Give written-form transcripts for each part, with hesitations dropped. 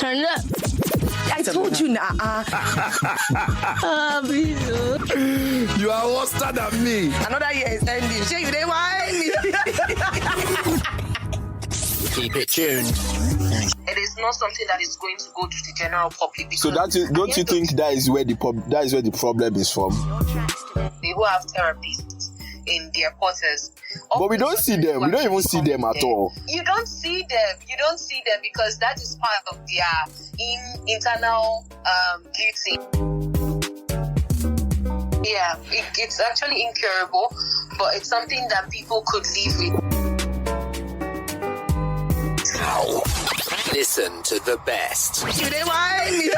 Turn it up. I told you now. You are worse than me. Another year is ending. Sure, you didn't whine me. Keep it tuned. It is not something that is going to go to the general public. So don't you think that is where the problem is from? They will have therapists in their quarters. But we don't see them. We don't even see them at all. You don't see them. Because that is part of their internal duty. Yeah, it's actually incurable, but it's something that people could live with. Listen to the best. You didn't whine me.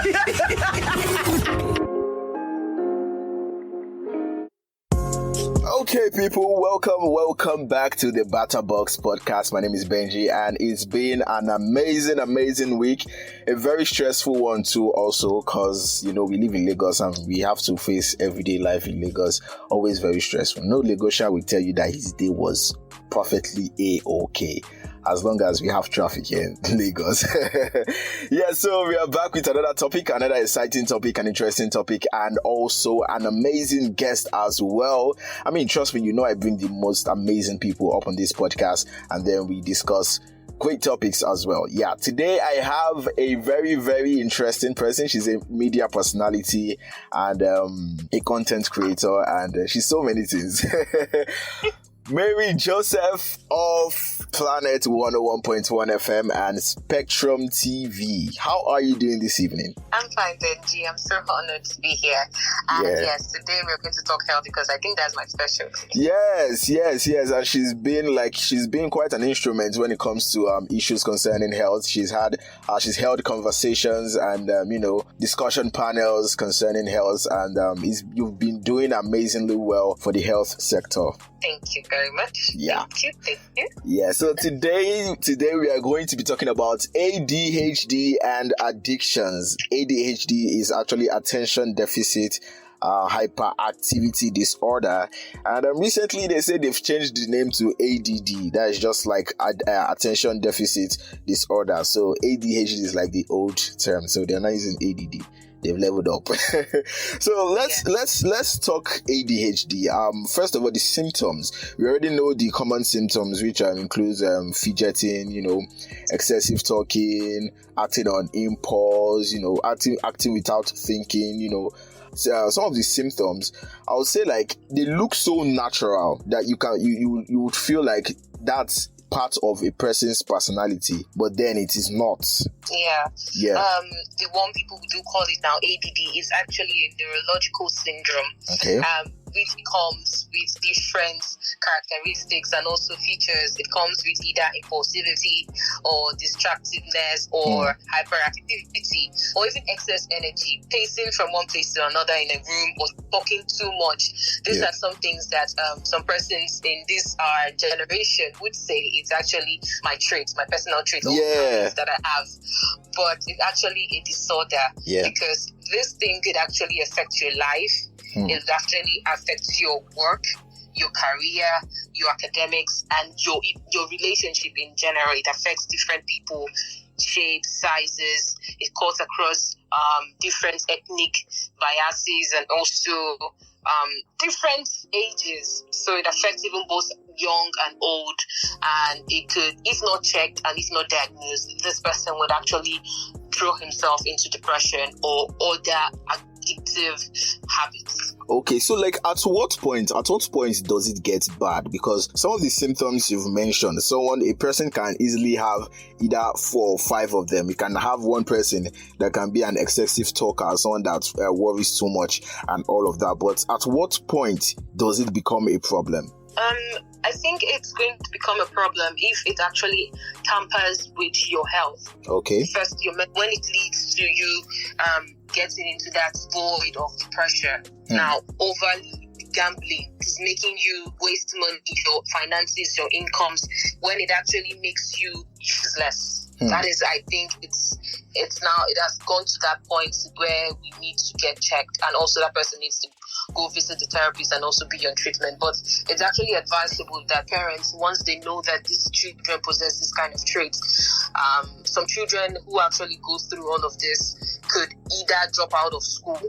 Okay, people, welcome back to the Batterbox podcast. My name is Benji, and it's been an amazing week. A very stressful one too, also, because we live in Lagos and we have to face everyday life in Lagos. Always very stressful. No Lagosian will tell you that his day was perfectly A-okay, as long as we have traffic here in Lagos. Yeah, so we are back with another topic, another exciting topic, an interesting topic, and also an amazing guest as well. I mean, trust me, I bring the most amazing people up on this podcast, and then we discuss great topics as well. Yeah, today I have a very, very interesting person. She's a media personality and a content creator, and she's so many things. Mary Joseph of Planet 101.1 FM and Spectrum TV. How are you doing this evening? I'm fine, Benji. I'm so honored to be here. And yes, today we're going to talk health because I think that's my specialty. Yes. And she's been quite an instrument when it comes to issues concerning health. She's held conversations and discussion panels concerning health, and you've been doing amazingly well for the health sector. Thank you very much. Yeah. Thank you. Yeah, so today we are going to be talking about ADHD and addictions. ADHD is actually attention deficit hyperactivity disorder, and recently they say they've changed the name to ADD. That is just like attention deficit disorder. So ADHD is like the old term, so they're not using ADD. They've leveled up. So let's talk ADHD. First of all, the symptoms. We already know the common symptoms, which includes fidgeting, excessive talking, acting on impulse, acting without thinking, some of the symptoms, I would say, like, they look so natural that you would feel like that's part of a person's personality, but then it is not. Yeah. The one people do call it now ADD is actually a neurological syndrome. Okay. Which comes with different characteristics and also features. It comes with either impulsivity or distractiveness or hyperactivity or even excess energy, pacing from one place to another in a room or talking too much. These are some things that some persons in this our generation would say it's actually my trait, my personal trait, or things that I have. But it's actually a disorder because this thing could actually affect your life. It actually affects your work, your career, your academics, and your relationship in general. It affects different people, shapes, sizes. It cuts across different ethnic biases and also different ages. So it affects even both young and old. And it could, if not checked and if not diagnosed, this person would actually throw himself into depression or other addictive habits. Okay, so like at what point does it get bad? Because some of the symptoms you've mentioned, a person can easily have either 4 or 5 of them. You can have one person that can be an excessive talker, someone that worries too much and all of that. But at what point does it become a problem? I think it's going to become a problem if it actually tampers with your health. Okay. First, when it leads to you getting into that void of depression. Now, overly gambling is making you waste money, your finances, your incomes, when it actually makes you useless. That is, I think, it's it has gone to that point where we need to get checked, and also that person needs to go visit the therapist and also be on treatment. But it's actually advisable that parents, once they know that these children possess this kind of traits, some children who actually go through all of this could either drop out of school,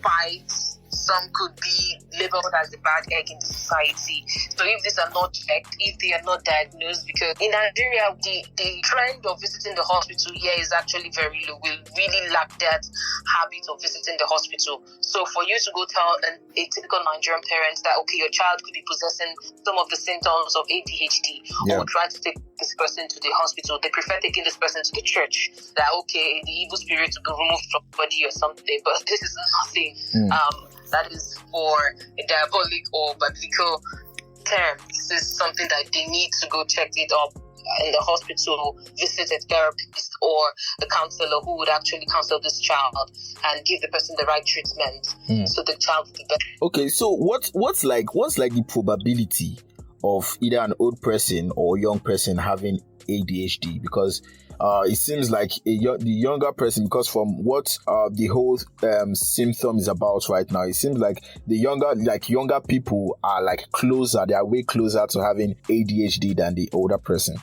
fight. Some could be labeled as a bad egg in the society. So if these are not checked, if they are not diagnosed, because in Nigeria, the trend of visiting the hospital here is actually very low. We really lack that habit of visiting the hospital. So for you to go tell a typical Nigerian parent that, okay, your child could be possessing some of the symptoms of ADHD, or try to take this person to the hospital, they prefer taking this person to the church. That, okay, the evil spirit will be removed from the body or something. But this is nothing. That is for a diabolic or biblical term. This is something that they need to go check it up in the hospital, visit a therapist or a counselor who would actually counsel this child and give the person the right treatment so the child will be better. Okay, so what's like the probability of either an old person or young person having ADHD? Because it seems like the younger person, because from what the whole symptom is about right now, it seems like the younger people are like closer, they are way closer to having ADHD than the older person.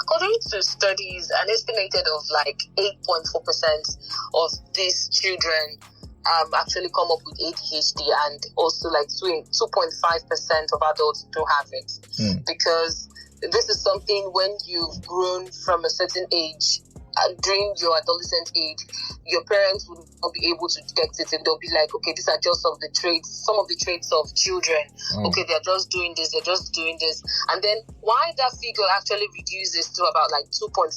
According to studies, an estimated of like 8.4% of these children actually come up with ADHD, and also like 2.5% of adults do have it. Because this is something when you've grown from a certain age, during your adolescent age, your parents will not be able to detect it, and they'll be like, okay, these are just some of the traits of children. Okay, they're just doing this, and then why that figure actually reduces to about like 2.5%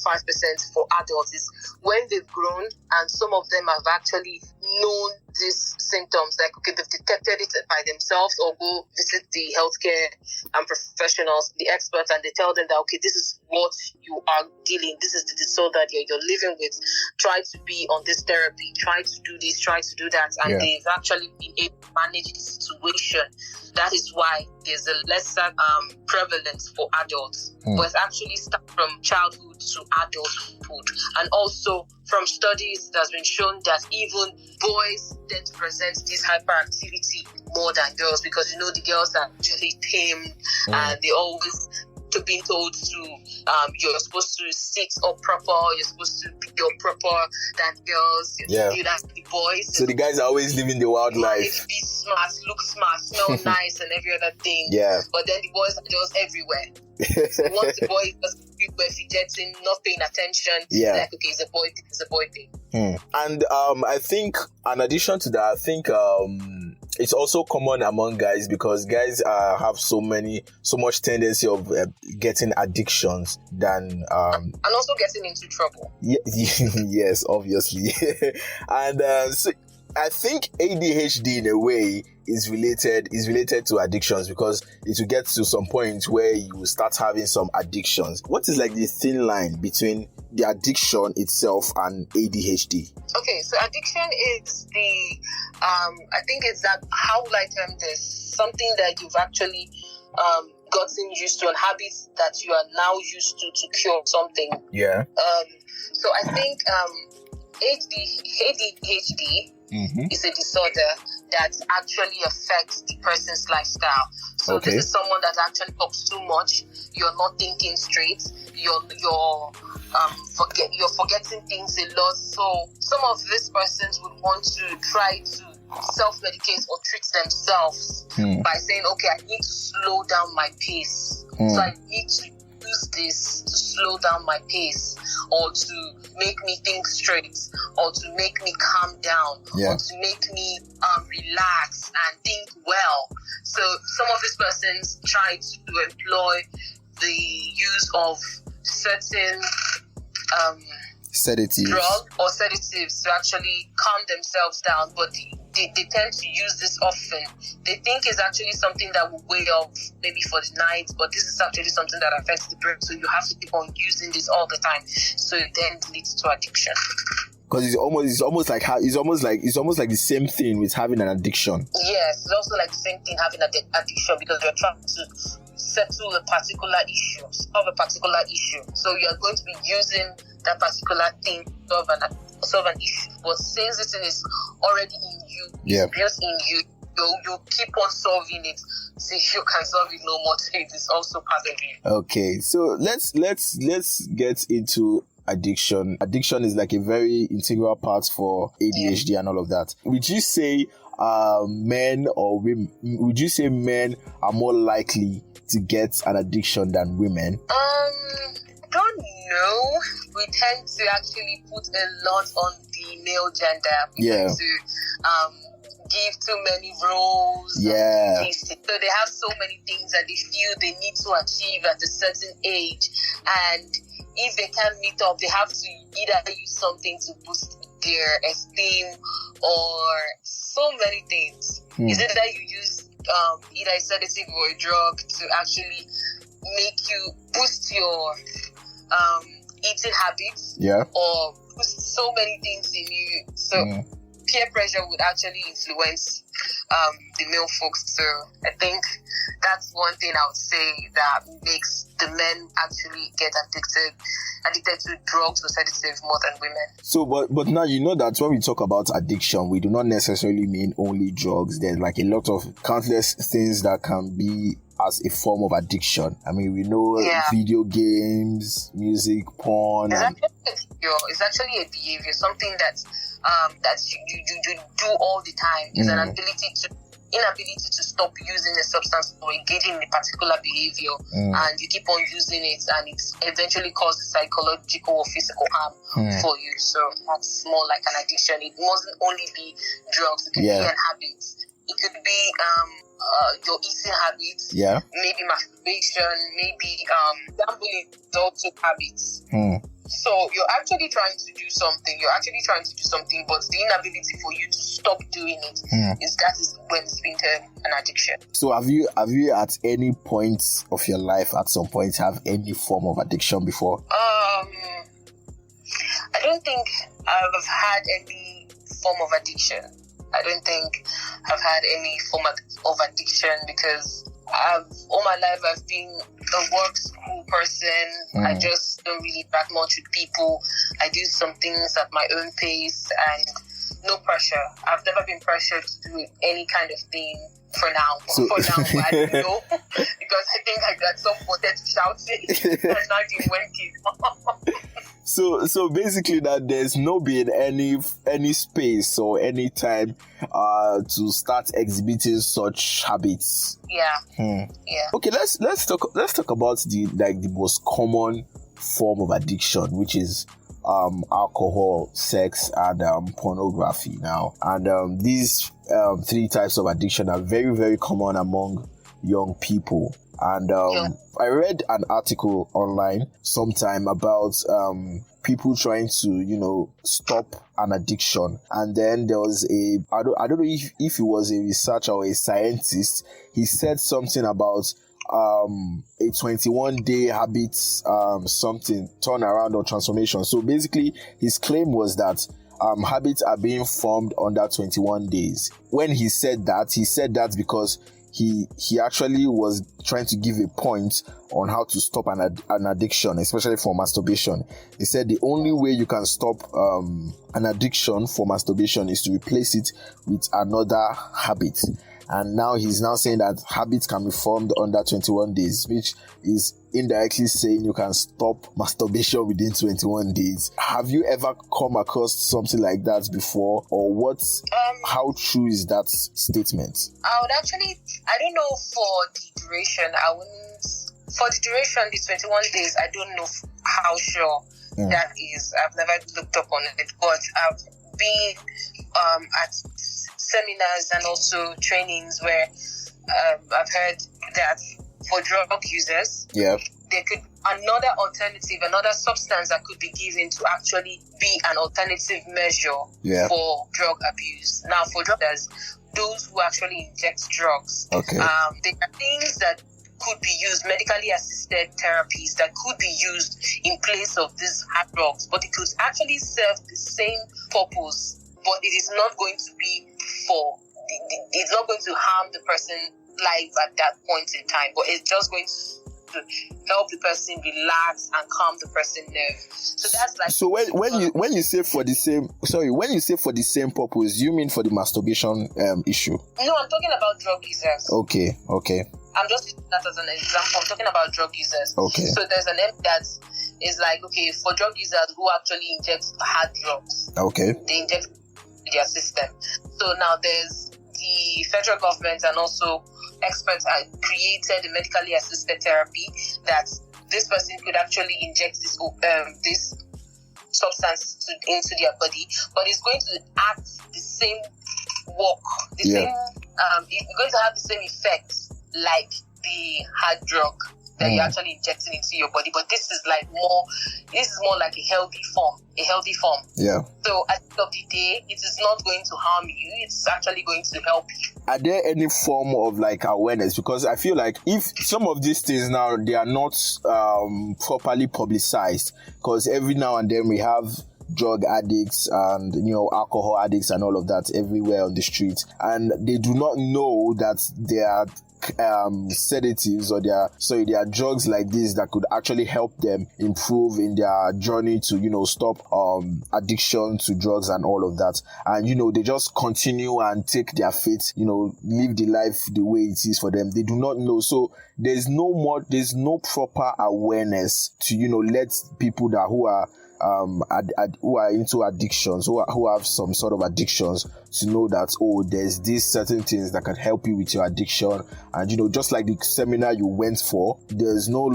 for adults is when they've grown and some of them have actually known these symptoms, like, okay, they've detected it by themselves, or go visit the healthcare professionals, the experts, and they tell them that, okay, this is what you are dealing, this is the disorder you're living with, try to be on this therapy, try to do this, try to do that, and they've actually been able to manage the situation. That is why there's a lesser prevalence for adults, but it actually starts from childhood to adulthood. And also from studies, it has been shown that even boys tend to present this hyperactivity more than girls, because the girls are actually tamed and they always being told to you're supposed to sit up proper, you're supposed to be up proper than girls, that's the boys. So the guys are always living the wild life. Be smart, look smart, smell nice, and every other thing. But then the boys are just everywhere. So once the boy is everywhere, fidgeting, not paying attention, like, okay, it's a boy thing. And I think, in addition to that, I think it's also common among guys, because guys have so much tendency of getting addictions than and also getting into trouble. Yes, obviously. And so I think ADHD in a way is related to addictions, because it will get to some point where you will start having some addictions. What is like the thin line between the addiction itself and ADHD? Okay, so addiction is I think it's that, how will I term this? Something that you've actually gotten used to, and habits that you are now used to cure something. So I think ADHD is a disorder that actually affects the person's lifestyle. So this is someone that actually talks too much. You're not thinking straight. You're forgetting things a lot. So some of these persons would want to try to self-medicate or treat themselves by saying, okay, I need to slow down my pace. So I need to use this to slow down my pace, or to make me think straight, or to make me calm down, or to make me relax and think well. So some of these persons try to employ the use of certain sedatives, drugs or sedatives to actually calm themselves down, but they tend to use this often. They think it's actually something that will weigh off maybe for the night, but this is actually something that affects the brain. So you have to keep on using this all the time. So it then leads to addiction. Because it's almost like the same thing with having an addiction. Yes, it's also like the same thing having an addiction, because you're trying to settle a particular issue, solve a particular issue. So you're going to be using that particular thing to solve an issue. But since this thing is already in you, it's built in you, you keep on solving it. See, you can solve it no more. It is also part of you. Okay, so let's get into addiction. Addiction is like a very integral part for ADHD and all of that. Would you say men or women? Would you say men are more likely to get an addiction than women? Don't know. We tend to actually put a lot on the male gender. We tend to give too many roles. Yeah. So they have so many things that they feel they need to achieve at a certain age, and if they can't meet up, they have to either use something to boost their esteem or so many things. Is it that you use either a sedative or a drug to actually make you boost your eating habits, or boost so many things in you? So peer pressure would actually influence the male folks. So I think that's one thing I would say that makes the men actually get addicted to drugs or sedatives more than women. So, but now you know that when we talk about addiction, we do not necessarily mean only drugs. There's like a lot of countless things that can be as a form of addiction. I mean, we know video games, music, porn. It's actually a behavior, something that you do all the time. It's an inability to stop using a substance or engaging in a particular behavior, and you keep on using it, and it eventually causes psychological or physical harm for you. So that's more like an addiction. It mustn't only be drugs. It could be an habit. It could be your eating habits. Maybe masturbation. Maybe gambling is also habits. So you're actually trying to do something, but the inability for you to stop doing it is when it's been termed an addiction. So have you at any point of your life, at some point, have any form of addiction before? I don't think I've had any form of addiction. I don't think I've had any form of addiction because all my life I've been a work school person. I just don't really interact much with people. I do some things at my own pace and no pressure. I've never been pressured to do any kind of thing for now. I don't know because I think I got some wanted to shout it and now it went. So basically that there's no been any space or any time to start exhibiting such habits. Okay, let's talk about the most common form of addiction, which is alcohol, sex, and pornography now. And these three types of addiction are very, very common among young people. And I read an article online sometime about people trying to, stop an addiction. And then there was I don't know if he was a researcher or a scientist. He said something about a 21-day habit, something turnaround or transformation. So basically, his claim was that habits are being formed under 21 days. When he said that because he actually was trying to give a point on how to stop an addiction, especially for masturbation. He said the only way you can stop an addiction for masturbation is to replace it with another habit. And now he's saying that habits can be formed under 21 days, which is indirectly saying you can stop masturbation within 21 days. Have you ever come across something like that before? Or how true is that statement? I don't know for the duration. For the duration, the 21 days, I don't know how sure that is. I've never looked up on it, but I've been at seminars and also trainings where I've heard that for drug users, there could another substance that could be given to actually be an alternative measure for drug abuse. Now, for drug users, those who actually inject drugs, there are things that could be used, medically assisted therapies that could be used in place of these hard drugs, but it could actually serve the same purpose, but it is not going to be it's not going to harm the person's life at that point in time, but it's just going to help the person relax and calm the person's nerve. So that's like. So when you say for the same purpose, you mean for the masturbation issue? No, I'm talking about drug users. Okay. I'm just using that as an example. I'm talking about drug users. Okay. So there's an app that is like, okay, for drug users who actually inject hard drugs. Okay. They inject their system. So now there's the federal government and also experts have created a medically assisted therapy that this person could actually inject this substance into their body, but it's going to act the same work, same. It's going to have the same effect like the hard drug that you're actually injecting into your body, but this is more like a healthy form. Yeah. So at the end of the day, it is not going to harm you, it's actually going to help you. Are there any form of like awareness? Because I feel like if some of these things now, they are not properly publicized, because every now and then we have drug addicts and alcohol addicts and all of that everywhere on the street, and they do not know that they are sedatives or they are drugs like this that could actually help them improve in their journey to stop addiction to drugs and all of that, and they just continue and take their fate, live the life the way it is for them. They do not know, so there's no proper awareness to let people that who are into addictions, who have some sort of addictions, to know that there's these certain things that can help you with your addiction. And just like the seminar you went for, not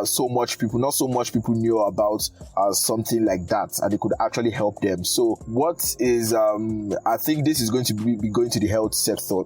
so much people knew about something like that, and it could actually help them. So what is I think this is going to be going to the health sector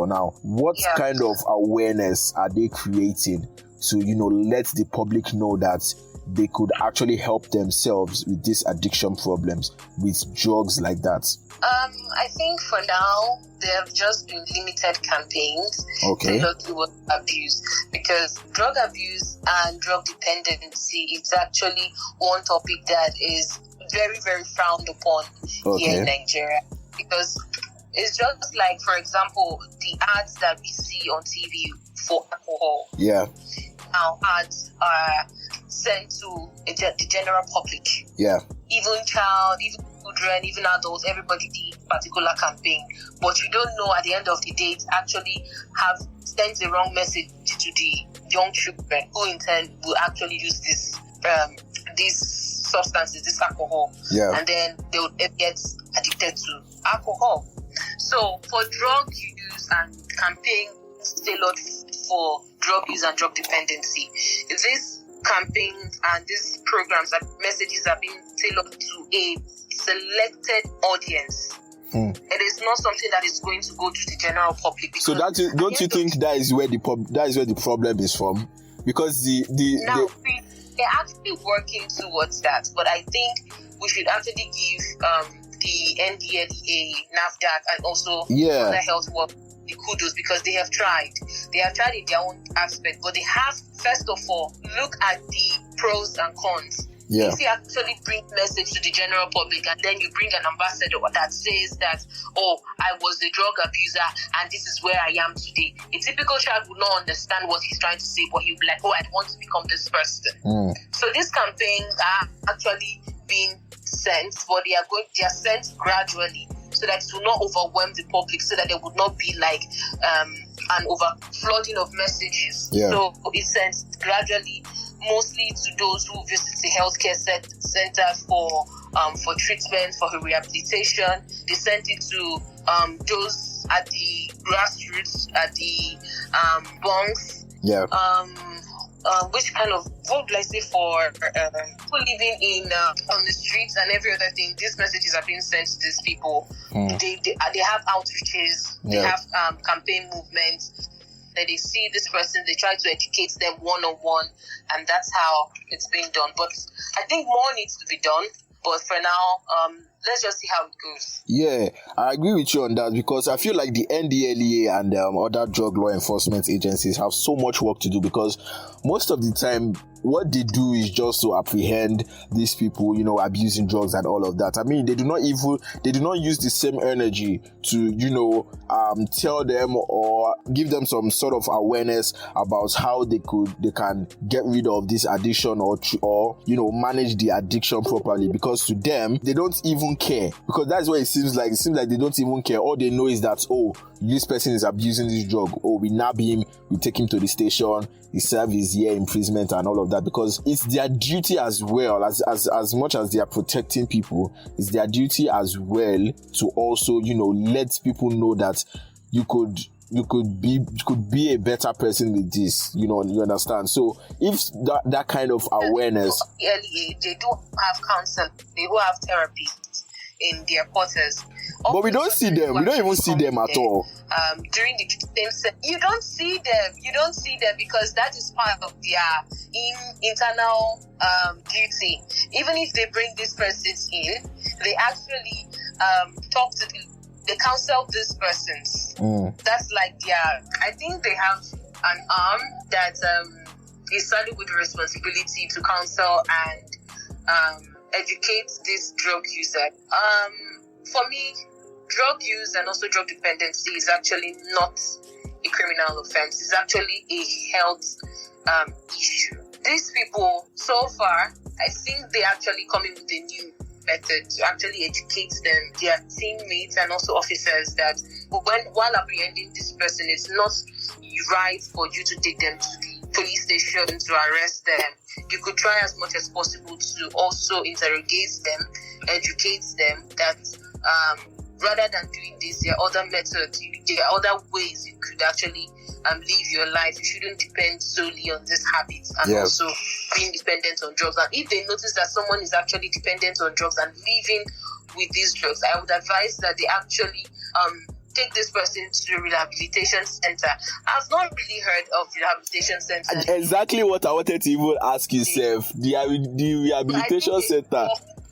now. What kind of awareness are they creating to let the public know that they could actually help themselves with these addiction problems with drugs like that? I think for now there have just been limited campaigns tailored towards abuse, because drug abuse and drug dependency is actually one topic that is very, very frowned upon here in Nigeria, because it's just like, for example, the ads that we see on TV for alcohol. Yeah. Now ads are sent to the general public. Yeah. Even children, even adults, everybody did particular campaign. But you don't know at the end of the day, it actually have sent the wrong message to the young children who in turn will actually use these substances, this alcohol. Yeah. And then they would get addicted to alcohol. So for drug use and campaign tailored for drug use and drug dependency, these campaigns and these programs and messages are being tailored to a selected audience. It is not something that is going to go to the general public. So don't you think that is where the problem is from? Because they're actually working towards that, but I think we should actually give the NDLEA, NAFDAC, and also other health work the kudos, because they have tried in their own aspect, but they have, first of all, look at the pros and cons. Yeah. If you actually bring message to the general public and then you bring an ambassador that says that, I was a drug abuser and this is where I am today, a typical child will not understand what he's trying to say, but he'll be like, I want to become this person. So these campaigns are actually being sent, but they are sent gradually, so that it will not overwhelm the public, so that there would not be like an overflooding of messages. Yeah. So it's sent gradually, mostly to those who visit the healthcare centers for treatment, for rehabilitation. They sent it to those at the grassroots, at the bunks. Yeah. Which kind of, what would I say, for people living on the streets and every other thing, these messages are being sent to these people. They have outreaches, they have campaign movements. That they see this person, they try to educate them one-on-one, and that's how it's being done. But I think more needs to be done. But for now, let's just see how it goes. Yeah, I agree with you on that, because I feel like the NDLEA and other drug law enforcement agencies have so much work to do, because most of the time what they do is just to apprehend these people, abusing drugs and all of that. I mean, they do not use the same energy to, tell them or give them some sort of awareness about how they can get rid of this addiction or manage the addiction properly, because to them, they don't even care, because that's what it seems like. It seems like they don't even care. All they know is that, this person is abusing this drug. We nab him, we take him to the station, he serves his year imprisonment and all of that, because it's their duty as well, as much as they are protecting people, it's their duty as well to also, let people know that you could be a better person with this, you understand? So if that kind of awareness, they do have counsel, they do have therapy in their quarters. But we don't see them. We don't even see them at all. During the same, you don't see them. You don't see them because that is part of their internal duty. Even if they bring these persons in, they actually talk to they counsel these persons. That's like I think they have an arm that is saddled with the responsibility to counsel and educate this drug user. For me, drug use and also drug dependency is actually not a criminal offense. It's actually a health issue. These people, so far, I think they actually come in with a new method to actually educate them, their teammates and also officers, that while apprehending this person, it's not right for you to take them to the police station to arrest them. You could try as much as possible to also interrogate them, educate them that rather than doing this, there are other methods, there are other ways you could actually live your life. You shouldn't depend solely on this habit and also being dependent on drugs. And if they notice that someone is actually dependent on drugs and living with these drugs, I would advise that they actually take this person to a rehabilitation center. I've not really heard of rehabilitation centers. Exactly what I wanted to even ask you, Seth. The rehabilitation center.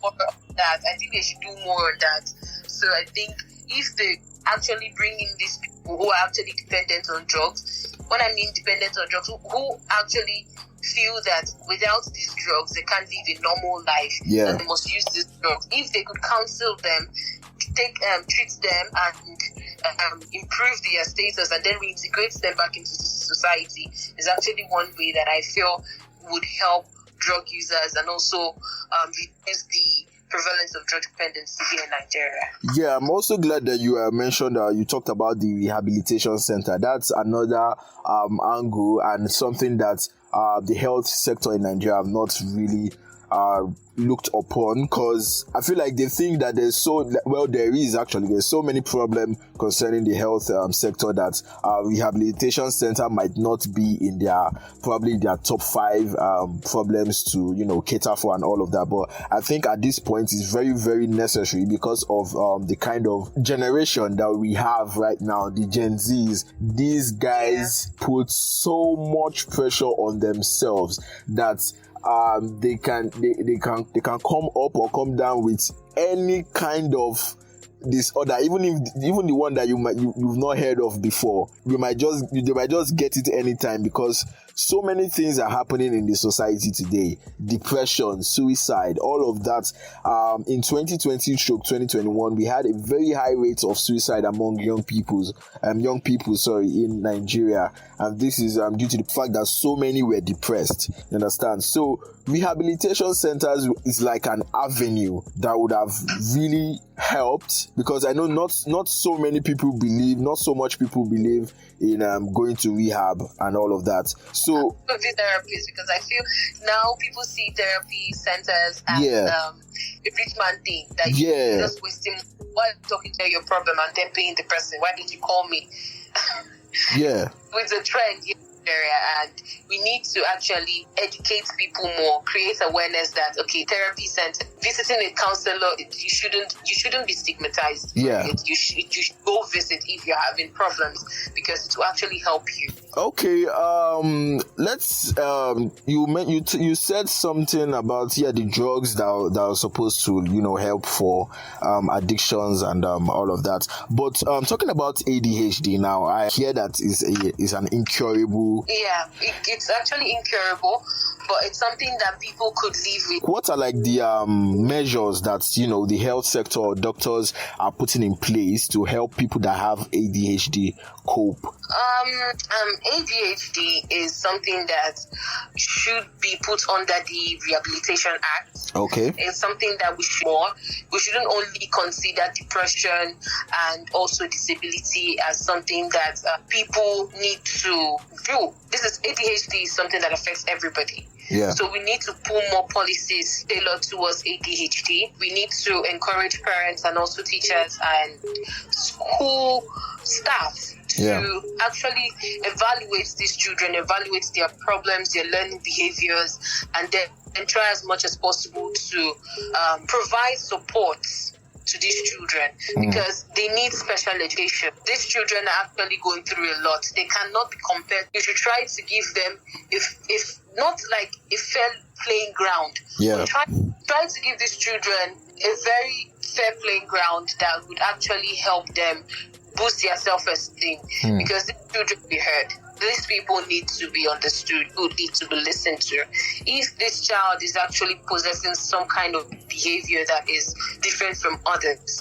I think they should do more on that. So I think if they actually bring in these people who are actually dependent on drugs, when I mean dependent on drugs, who actually feel that without these drugs they can't live a normal life, and they must use these drugs. If they could counsel them, treat them and improve their status and then reintegrate them back into society, is actually one way that I feel would help drug users and also reduce the prevalence of drug dependency here in Nigeria. Yeah, I'm also glad that you mentioned you talked about the rehabilitation center. That's another angle and something that the health sector in Nigeria have not really looked upon, because I feel like they think that there's so many problems concerning the health sector that rehabilitation center might not be in their top 5 problems to cater for and all of that. But I think at this point it's very, very necessary because of the kind of generation that we have right now, the Gen Zs. These guys put so much pressure on themselves that they can come up or come down with any kind of disorder, even the one that you've not heard of before. They might just get it anytime, because so many things are happening in the society today. Depression, suicide, all of that. In 2020-2021, we had a very high rate of suicide among young people in Nigeria, and this is due to the fact that so many were depressed. You understand? So rehabilitation centers is like an avenue that would have really helped, because I know not so much people believe in going to rehab and all of that. So therapies, because I feel now people see therapy centers as a rich man thing, that you're just wasting while talking to your problem and then paying the person. Why did you call me? With the trend area, and we need to actually educate people more, create awareness that therapy center, visiting a counselor, you shouldn't be stigmatized. You should go visit if you're having problems, because it will actually help you. Okay, let's you said something about the drugs that are supposed to help for addictions and all of that. But talking about ADHD now, I hear that is an incurable. Yeah, it's actually incurable, but it's something that people could live with. What are like the measures that the health sector or doctors are putting in place to help people that have ADHD cope? ADHD is something that should be put under the Rehabilitation Act. Okay. It's something that we shouldn't only consider depression and also disability as something that people need to do. ADHD is something that affects everybody. Yeah. So we need to put more policies tailored towards ADHD. We need to encourage parents and also teachers and school staff to actually evaluate these children, evaluate their problems, their learning behaviors, and then try as much as possible to provide support to these children because they need special education. These children are actually going through a lot. They cannot be compared. You should try to give them, if not like a fair playing ground, but try to give these children a very fair playing ground that would actually help them boost their self-esteem because these children be heard. These people need to be understood, who need to be listened to. If this child is actually possessing some kind of behavior that is different from others,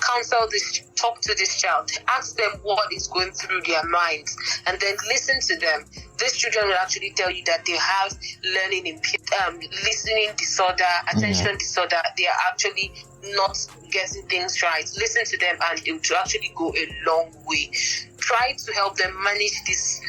talk to this child, ask them what is going through their minds, and then listen to them. These children will actually tell you that they have listening disorder, attention disorder. They are actually not getting things right. Listen to them and it will actually go a long way. Try to help them manage this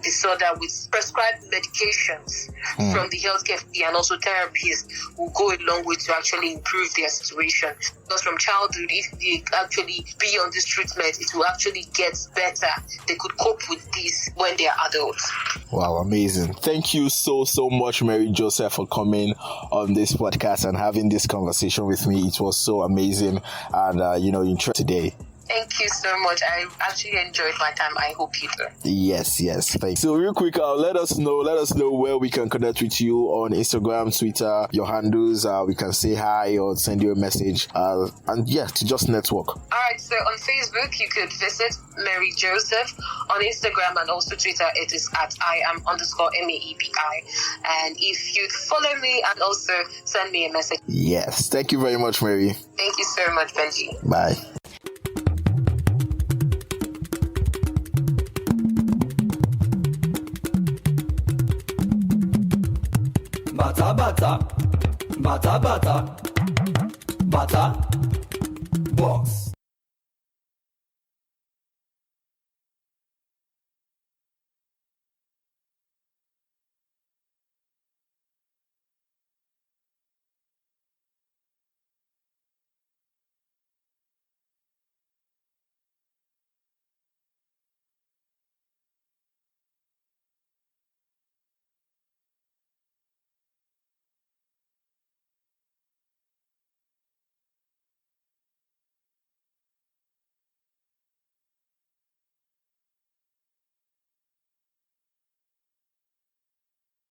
disorder with prescribed medications from the healthcare and also therapists will go a long way to actually improve their situation. Because from childhood, if they actually be on this treatment, it will actually get better. They could cope with this when they are adults. Wow, amazing. Thank you so much, Mary Joseph, for coming on this podcast and having this conversation with me. It was so amazing and interesting today. Thank you so much. I actually enjoyed my time. I hope you do. Yes. Thank you. So real quick, let us know where we can connect with you on Instagram, Twitter, your handles. We can say hi or send you a message. To just network. All right. So on Facebook, you could visit Mary Joseph. On Instagram and also Twitter, it is at @I am_MEEBI. And if you follow me and also send me a message. Yes. Thank you very much, Mary. Thank you so much, Benji. Bye. Bata, bata, bata, bata, bata, box.